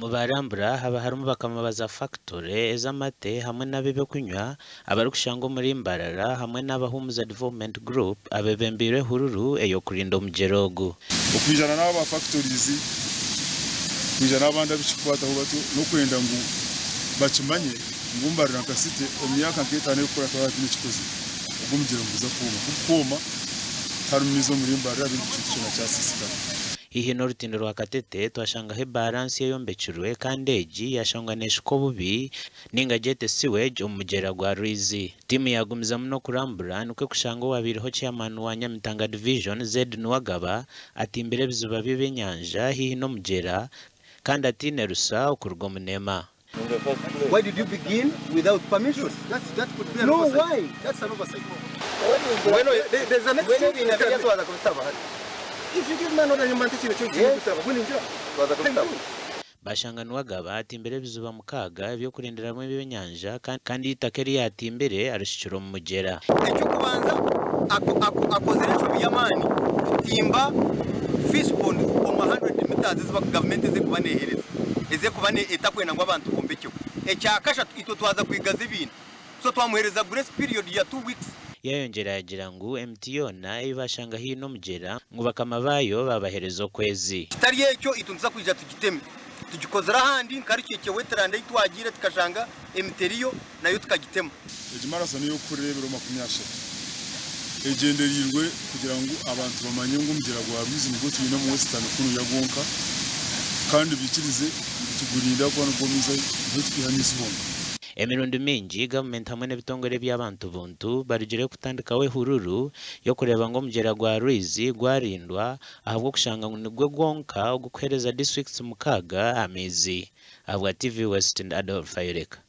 mu barambura haba harimo bakamabaza factory ezamate hamwe n'abebe kunywa abari kushanga muri Mbarara hamwe n'abahumuza development group abebembire hururu eyo kurinda omujerogo okwijana n'aba factories kwijana abandi abishikubata ho batu no kwenda ngo bakimanye ngo Mbarara nkasite omyaka nketane gukora twabati n'ikikozi ubwo mugero mbuza kuma tarumizo muri Mbarara bintu cyo cyasisika hihi n'urutindo rwa Katete twashanga he balance yombecurwe kandi eji yashanganisha ko bubi ninga jete sewage omugera gwa Rwizi. Timu yagumiza muno kurambura nuko kushanga wabiriho chairman wa Nyamitanga division Z Nwagaba ati imbere bizuba bibenyanja hihi no mugera kandi ati nerusa okurwa munema. Why did you begin without permission? That could be an oversight. No, why? That's an oversight. There's an next if you give man order you manage bashanga Nwagaba ati imbere bizuba mukaga byo kurindiramo ibinyanja kandi itakeri yati imbere arishikiro mu mugera ecyo kubanza akoze n'icyo biyamani timba fish pond on 100 meters ziba government ze kubanehereza eze kubane etakwena ngo abantu bombekyo ecyakasha ito twaza kwigaza ibintu so twamuhereza grace period ya 2 weeks yayongera yagira ngo MTN ibashanga hino mugera ngo bakamabayo babaherezo kwezi kitari yecyo itunza kwija tugiteme tugikozera handi nkarikeke weteranda itwagira tukashanga MTN nayo tukagitema ejimaraso niyo kurebero 20 egenderirwe kugira ngo abantu bamanye ngo mugera gwa Rwizi ngo tuyina mu western kunu yagonka kandi bikirize tugurinda ko no gomiza ntitwihanize bomba emirundi mingi government hamwe n'ebitongore by'abantu buntu barigire kutandika we hururu yo kureba ngo mugera gwa Rwizi gwarindwa ahabwo kushanga ngo nigwe gonka gukohereza districts mukaga amezi abwa TV West and Adolf Fayireka.